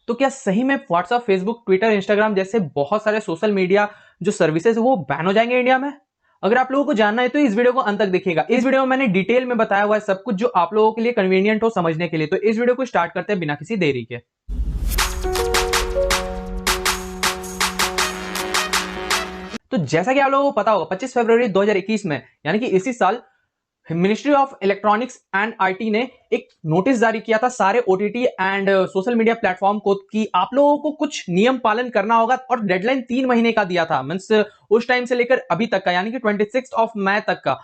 तो क्या सही में व्हाट्सएप, फेसबुक, ट्विटर, इंस्टाग्राम जैसे बहुत सारे सोशल मीडिया जो सर्विसेज वो बैन हो जाएंगे इंडिया में? अगर आप लोगों को जानना है तो इस वीडियो को अंत तक देखिएगा। इस वीडियो में मैंने डिटेल में बताया हुआ है सब कुछ जो आप लोगों के लिए कन्वीनियंट हो समझने के लिए। तो इस वीडियो को स्टार्ट करते हैं बिना किसी देरी के। तो जैसा कि आप लोगों को पता होगा 25 फरवरी 2021 में यानी कि इसी साल ministry of electronics and IT ने एक नोटिस जारी किया था सारे OTT and social media platform को कि आप लोगों को कुछ नियम पालन करना होगा और डेडलाइन 3 महीने का दिया था। मींस उस टाइम से लेकर अभी तक का यानी कि 26 मई तक का।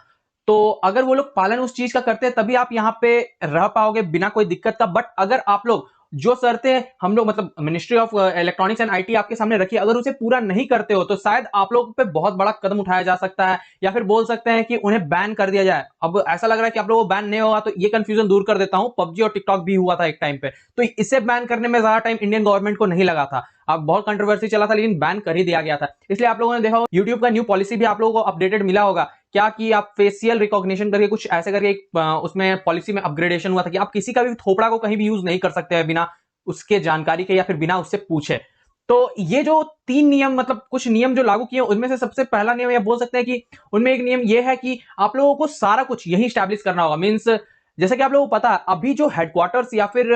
तो अगर वो लोग पालन उस चीज का करते हैं तभी आप यहाँ पे रह पाओगे बिना कोई दिक्कत का। बट अगर आप लोग जो शर्तें हम लोग मतलब ministry of electronics and IT आपके सामने रखी अगर उसे पूरा नहीं करते हो तो शायद आप लोग पे बहुत बड़ा कदम उठाया जा सकता है या फिर बोल सकते हैं कि उन्हें बैन कर दिया जाए। अब ऐसा लग रहा है कि आप लोगों को बैन नहीं होगा तो ये कंफ्यूजन दूर कर देता हूं। पबजी और टिकटॉक भी हुआ था एक टाइम पे, तो इसे बैन करने में ज्यादा टाइम इंडियन गवर्नमेंट को नहीं लगा था। अब बहुत कंट्रोवर्सी चला था लेकिन बैन कर ही दिया गया था। इसलिए आप लोगों ने देखा होगा यूट्यूब का न्यू पॉलिसी भी आप लोगों को अपडेटेड मिला होगा क्या कि आप फेशियल रिकॉग्निशन करके कुछ ऐसे करके एक उसमें पॉलिसी में अपग्रेडेशन हुआ था कि आप किसी का भी थोपड़ा को कहीं भी यूज नहीं कर सकते हैं बिना उसके जानकारी के या फिर बिना उससे पूछे। तो ये जो 3 नियम मतलब कुछ नियम जो लागू किए उनमें से सबसे पहला नियम या बोल सकते हैं कि उनमें एक नियम ये है कि आप लोगों को सारा कुछ यही स्टैब्लिश करना होगा। मींस जैसे कि आप लोगों को पता है अभी जो हेडक्वार्टर्स या फिर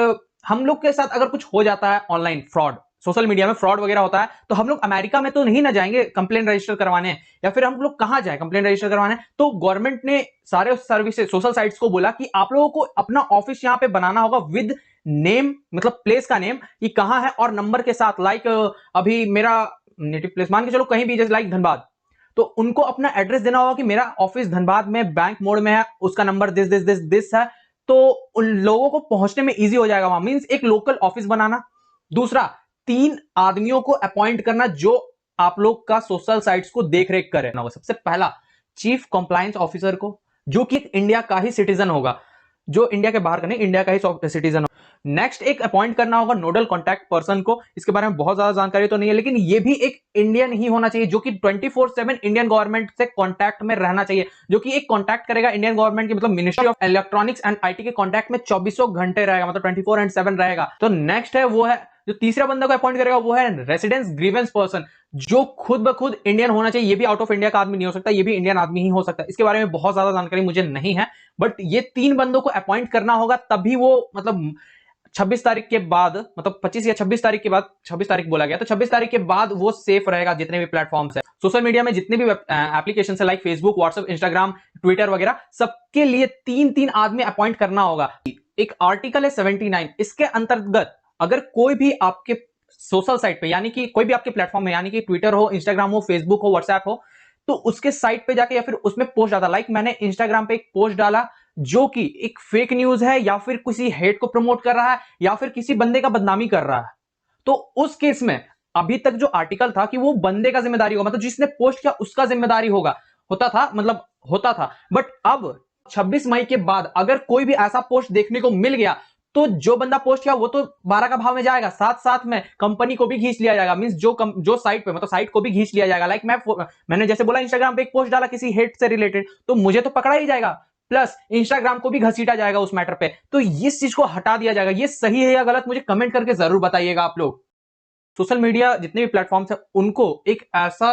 हम लोग के साथ अगर कुछ हो जाता है ऑनलाइन फ्रॉड, सोशल मीडिया में फ्रॉड वगैरह होता है तो हम लोग अमेरिका में तो नहीं ना जाएंगे कंप्लेंट रजिस्टर करवाने, या फिर हम लोग कहां जाए कंप्लेंट रजिस्टर करवाने। तो गवर्नमेंट ने सारे सर्विसेज सोशल साइट्स को बोला कि आप लोगों को अपना ऑफिस यहां पे बनाना होगा विद नेम, मतलब प्लेस का नेम कि कहां है और नंबर के साथ। लाइक अभी मेरा नेटिव प्लेस मान के चलो कहीं भी, जैसे लाइक धनबाद, तो उनको अपना एड्रेस देना होगा कि मेरा ऑफिस धनबाद में बैंक मोड़ में है, उसका number this this this this है। तो उन लोगों को पहुंचने में इजी हो जाएगा वहां। मींस एक लोकल ऑफिस बनाना। दूसरा, 3 आदमियों को अपॉइंट करना जो आप लोग का सोशल साइट्स को देख रेख करे। सबसे पहला चीफ कंप्लायंस ऑफिसर को, जो कि इंडिया का ही सिटीजन होगा, जो इंडिया के बाहर का नहीं, इंडिया का ही सिटीजन। नेक्स्ट एक अपॉइंट करना होगा नोडल कॉन्टैक्ट पर्सन को। इसके बारे में बहुत ज्यादा जानकारी तो नहीं है लेकिन ये भी एक इंडियन ही होना चाहिए जो कि 24/7 इंडियन गवर्नमेंट से कांटेक्ट में रहना चाहिए, जो कि एक कांटेक्ट करेगा इंडियन गवर्नमेंट की मतलब ministry of electronics and IT के कांटेक्ट में 24 घंटे रहेगा, मतलब 24/7 रहेगा। तो नेक्स्ट है वो है जो तीसरा बंदा को अपॉइंट करेगा वो है रेसिडेंस ग्रीवेंस पर्सन, जो खुद ब खुद इंडियन होना चाहिए। ये भी आउट ऑफ इंडिया का आदमी नहीं हो सकता, ये भी इंडियन आदमी ही हो सकता है। इसके बारे में बहुत ज्यादा जानकारी मुझे नहीं है बट ये 3 बंदों को अपॉइंट करना होगा तभी वो मतलब 26 तारीख के बाद, मतलब 25 या 26 तारीख के बाद, 26 तारीख बोला गया तो 26 तारीख के बाद वो सेफ रहेगा। जितने भी प्लेटफॉर्म्स है सोशल मीडिया में, जितने भी एप्लीकेशन है like Facebook, WhatsApp, Instagram, Twitter वगैरह, सबके लिए 3-3 आदमी अपॉइंट करना होगा। एक आर्टिकल है 79, इसके अंतर्गत अगर कोई भी आपके सोशल साइट पे यानी कि कोई भी आपके प्लेटफॉर्म में यानी कि ट्विटर हो, इंस्टाग्राम हो, फेसबुक हो, व्हाट्सएप हो, तो उसके साइट पे जाके या फिर उसमें पोस्ट डाला, लाइक मैंने इंस्टाग्राम पे एक पोस्ट डाला जो कि एक फेक न्यूज है या फिर किसी हेट को प्रमोट कर रहा है या फिर किसी बंदे का बदनामी कर रहा है, तो उस केस में अभी तक जो आर्टिकल था कि वो बंदे का जिम्मेदारी होगा, मतलब जिसने पोस्ट किया उसका जिम्मेदारी होगा, होता था, मतलब होता था। बट अब 26 मई के बाद अगर कोई भी ऐसा पोस्ट देखने को मिल गया तो जो बंदा पोस्ट किया वो तो 12 का भाव में जाएगा, साथ साथ में कंपनी को भी खींच लिया जाएगा। मींस जो साइट पे मतलब साइट को भी खींच लिया जाएगा। लाइक मैंने जैसे बोला इंस्टाग्राम पे एक पोस्ट डाला किसी हेट से रिलेटेड तो मुझे तो पकड़ा ही जाएगा, प्लस इंस्टाग्राम को भी घसीटा जाएगा उस मैटर पे। तो इस चीज को हटा दिया जाएगा। ये सही है या गलत मुझे कमेंट करके जरूर बताइएगा आप लोग। सोशल मीडिया जितने भी प्लेटफॉर्म्स है उनको एक ऐसा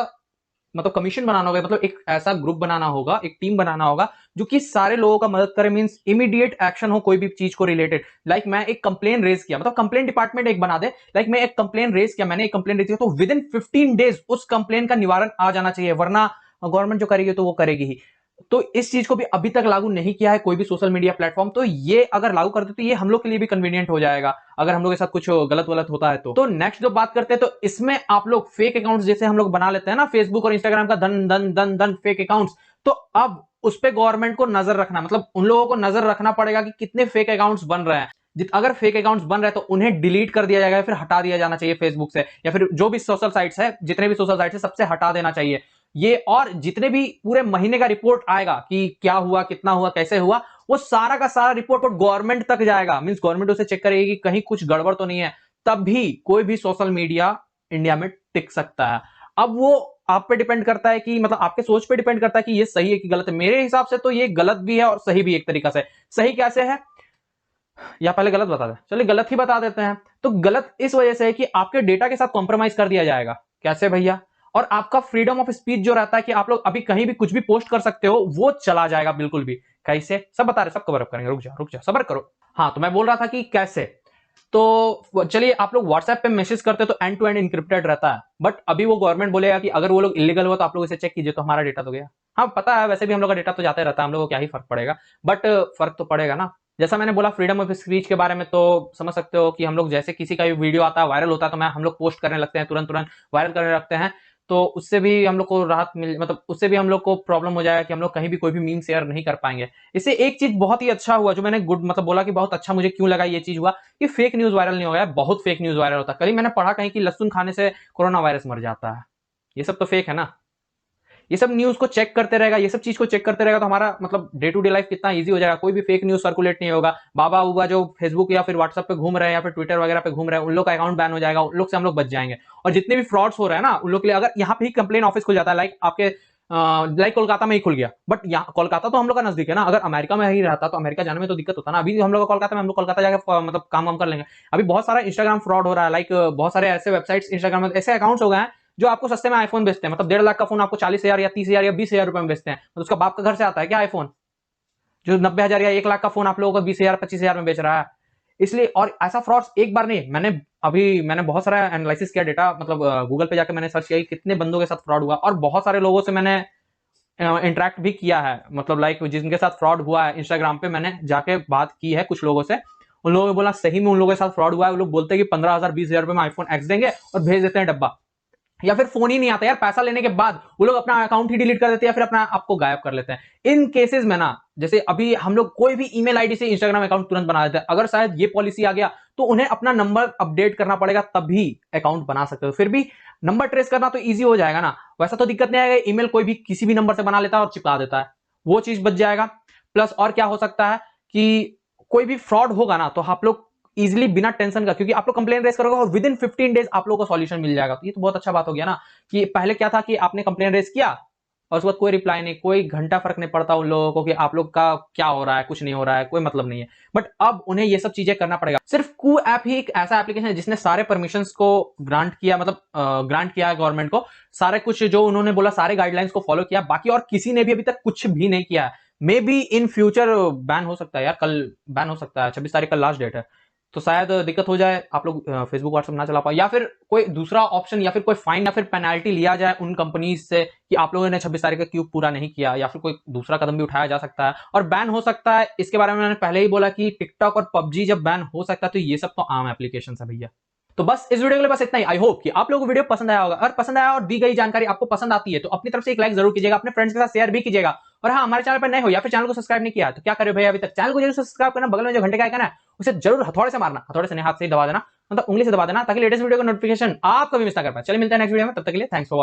मतलब कमीशन बनाना होगा, मतलब एक ऐसा ग्रुप बनाना होगा, एक टीम बनाना होगा जो कि सारे लोगों का मदद करे। मींस इमीडिएट एक्शन हो कोई भी चीज को रिलेटेड। लाइक मैं एक कंप्लेन रेज किया, मतलब कंप्लेन डिपार्टमेंट एक बना दे। लाइक मैं एक कंप्लेन रेज किया, मैंने एक कंप्लेन रेज किया तो विद इन 15 डेज उस कंप्लेन का निवारण आ जाना चाहिए, वरना गवर्नमेंट जो करेगी तो वो करेगी ही। तो इस चीज को भी अभी तक लागू नहीं किया है कोई भी सोशल मीडिया प्लेटफॉर्म। तो ये अगर लागू करते तो ये हम लोग के लिए भी कन्वीनियंट हो जाएगा अगर हम लोग के साथ कुछ गलत वलत होता है तो नेक्स्ट जो बात करते हैं तो इसमें आप लोग फेक अकाउंट्स जैसे हम लोग बना लेते हैं ना फेसबुक और इंस्टाग्राम का धन धन धन धन फेक अकाउंट्स, तो अब उस पर गवर्नमेंट को नजर रखना, मतलब उन लोगों को नजर रखना पड़ेगा कि कितने फेक अकाउंट्स बन रहे हैं। अगर फेक अकाउंट्स बन रहे हैं तो उन्हें डिलीट कर दिया जाएगा या फिर हटा दिया जाना चाहिए फेसबुक से, या फिर जो भी सोशल साइट्स है, जितने भी सोशल साइट्स है सबसे हटा देना चाहिए ये। और जितने भी पूरे महीने का रिपोर्ट आएगा कि क्या हुआ, कितना हुआ, कैसे हुआ, वो सारा का सारा रिपोर्ट गवर्नमेंट तक जाएगा। मींस गवर्नमेंट उसे चेक करेगी कि कहीं कुछ गड़बड़ तो नहीं है, तब भी कोई भी सोशल मीडिया इंडिया में टिक सकता है। अब वो आप पे डिपेंड करता है कि मतलब आपके सोच पे डिपेंड करता है कि ये सही है कि गलत है। मेरे हिसाब से तो ये गलत भी है और सही भी एक तरीका से। सही कैसे है, या पहले गलत बता दें, चलिए गलत ही बता देते हैं। तो गलत इस वजह से है कि आपके डेटा के साथ कॉम्प्रोमाइज कर दिया जाएगा। कैसे भैया? और आपका फ्रीडम ऑफ स्पीच जो रहता है कि आप लोग अभी कहीं भी कुछ भी पोस्ट कर सकते हो, वो चला जाएगा बिल्कुल भी। कैसे? सब बता रहे, सब कवर अप करेंगे। रुक जा सबर करो। हाँ, तो मैं बोल रहा था कि कैसे। तो चलिए, आप लोग व्हाट्सएप पे मैसेज करते हो तो एंड टू एंड इंक्रिप्टेड रहता है, बट अभी वो गवर्नमेंट बोलेगा कि अगर वो लोग इलीगल हुआ तो आप लोग इसे चेक कीजिए, तो हमारा डेटा तो गया। हाँ पता है, वैसे भी हम लोग का डेटा तो जाते रहता है, हम लोग को क्या ही फर्क पड़ेगा, बट फर्क तो पड़ेगा ना। जैसा मैंने बोला फ्रीडम ऑफ स्पीच के बारे में, तो समझ सकते हो कि हम लोग जैसे किसी का भी वीडियो आता है, वायरल होता है, तो हम लोग पोस्ट करने लगते हैं, तुरंत तुरंत वायरल करने लगते हैं। तो उससे भी हम लोग को राहत मिल, मतलब उससे भी हम लोग को प्रॉब्लम हो जाएगा कि हम लोग कहीं भी कोई भी मीम शेयर नहीं कर पाएंगे। इससे एक चीज बहुत ही अच्छा हुआ, जो मैंने गुड मतलब बोला कि बहुत अच्छा मुझे क्यों लगा ये चीज हुआ, कि फेक न्यूज वायरल नहीं हो गया। बहुत फेक न्यूज वायरल होता है। कल ही मैंने पढ़ा कहीं कि लहसुन खाने से कोरोना वायरस मर जाता है। ये सब तो फेक है ना। ये सब न्यूज को चेक करते रहेगा, ये सब चीज को चेक करते रहेगा, तो हमारा मतलब डे टू डे लाइफ कितना इजी हो जाएगा। कोई भी फेक न्यूज सर्कुलेट नहीं होगा। बाबा उबा जो फेसबुक या फिर व्हाट्सएप पे घूम रहे हैं या फिर ट्विटर वगैरह पे घूम रहे हैं, उन लोग का अकाउंट बैन हो जाएगा, उन लोग से हम लोग बच जाएंगे। और जितने भी फ्रॉड्स हो रहे हैं ना, उन लोग के लिए अगर यहाँ पे ही कंप्लेन ऑफिस खुल जाता है, लाइक आपके लाइक कोलकाता में ही खुल गया, बट यहाँ कोलकाता तो हम लोग का नजदीक है ना। अगर अमेरिका में ही रहता तो अमेरिका जाने में तो दिक्कत होता ना। अभी हम लोग का कोलकाता में, हम लोग कोलकाता जाकर मतलब काम वाम कर लेंगे। अभी बहुत सारा इंस्टाग्राम फ्रॉड हो रहा है, लाइक बहुत सारे ऐसे वेबसाइट्स इंस्टाग्राम में ऐसे अकाउंट्स हो गए हैं जो आपको सस्ते में आईफोन बेचते हैं। मतलब 1.5 लाख का फोन आपको 40,000 या 30,000 या 20,000 रुपए में बेचते हैं। तो उसका बाप का घर से आता है क्या आईफोन, जो 90,000 या 1 लाख का फोन आप लोगों को 20,000 25,000 में बेच रहा है। इसलिए, और ऐसा फ्रॉड एक बार नहीं, मैंने बहुत सारा एनालिसिस किया डेटा, मतलब गूगल पे जाकर मैंने सर्च किया कि कितने बंदों के साथ फ्रॉड हुआ, और बहुत सारे लोगों से मैंने इंटरेक्ट भी किया है। मतलब लाइक जिनके साथ फ्रॉड हुआ है, इंस्टाग्राम पे मैंने जाके बात की है कुछ लोगों से। उन लोगों ने बोला सही में उन लोगों के साथ फ्रॉड हुआ है। वो लोग बोलते हैं कि 15,000 20,000 रुपए में आईफोन एक्स देंगे और भेज देते हैं डब्बा, या फिर फोन ही नहीं आता यार, पैसा लेने के बाद वो लोग अपना अकाउंट ही डिलीट कर देते हैं या फिर अपना आपको गायब कर लेते हैं। इन केसेस में ना, जैसे अभी हम लोग कोई भी ईमेल आईडी से इंस्टाग्राम अकाउंट तुरंत बना देते हैं। अगर शायद ये पॉलिसी आ गया तो उन्हें अपना नंबर अपडेट करना पड़ेगा, तभी अकाउंट बना सकते हो। फिर भी नंबर ट्रेस करना तो ईजी हो जाएगा ना, वैसा तो दिक्कत नहीं आएगा। ईमेल कोई भी किसी भी नंबर से बना लेता है और चिपका देता है, वो चीज बच जाएगा। प्लस और क्या हो सकता है कि कोई भी फ्रॉड होगा ना, तो आप लोग इजिली बिना टेंशन का, क्योंकि आप लोग कंप्लेन रेस करोगे और विद इन 15 डेज आप लोगों को सॉल्यूशन मिल जाएगा। तो ये तो बहुत अच्छा बात हो गया ना, कि पहले क्या था कि आपने कंप्लेन रेस किया और उसके बाद कोई रिप्लाई नहीं, कोई घंटा फर्क नहीं पड़ता उन लोगों को कि आप लोग का क्या हो रहा है, कुछ नहीं हो रहा है, कोई मतलब नहीं है। बट अब उन्हें ये सब चीजें करना पड़ेगा। सिर्फ कू ऐप ही एक ऐसा एप्लीकेशन है जिसने सारे परमिशंस को ग्रांट किया, मतलब ग्रांट किया है गवर्नमेंट को। सारे कुछ जो उन्होंने बोला, सारे गाइडलाइंस को फॉलो किया, बाकी और किसी ने भी अभी तक कुछ भी नहीं किया है। May be in future ban हो सकता है यार, कल बैन हो सकता है, 26 तारीख का लास्ट डेट है। तो शायद दिक्कत हो जाए, आप लोग फेसबुक व्हाट्सएप ना चला पाए, या फिर कोई दूसरा ऑप्शन, या फिर कोई फाइन या फिर पेनाल्टी लिया जाए उन कंपनीज से कि आप लोगों ने 26 तारीख का क्यों पूरा नहीं किया, या फिर कोई दूसरा कदम भी उठाया जा सकता है और बैन हो सकता है। इसके बारे में मैंने पहले ही बोला कि टिकटॉक और पबजी जब बैन हो सकता है, तो ये सब तो आम एप्लीकेशन है भैया। तो बस इस वीडियो के लिए बस इतना ही। आई होप कि आप लोगों को वीडियो पसंद आया होगा। अगर पसंद आया और दी गई जानकारी आपको पसंद आती है तो अपनी तरफ से एक लाइक जरूर कीजिएगा, अपने फ्रेंड्स के साथ शेयर भी कीजिएगा। और हाँ, हमारे चैनल पर नए हो या फिर चैनल को सब्सक्राइब नहीं किया तो क्या करे भैया, अभी तक चैनल को जरूर सब्सक्राइब करना, बगल में जो घंटे का आइकन है उसे जरूर हथौड़े से मारना, हथौड़े से नहीं हाथ से दबा देना, मतलब उंगली से दबा देना, ताकि लेटेस्ट वीडियो का नोटिफिकेशन आप कभी मिस ना कर पाए। चलिए मिलते हैं नेक्स्ट वीडियो में, तब तक के लिए थैंक्स फॉर वॉचिंग।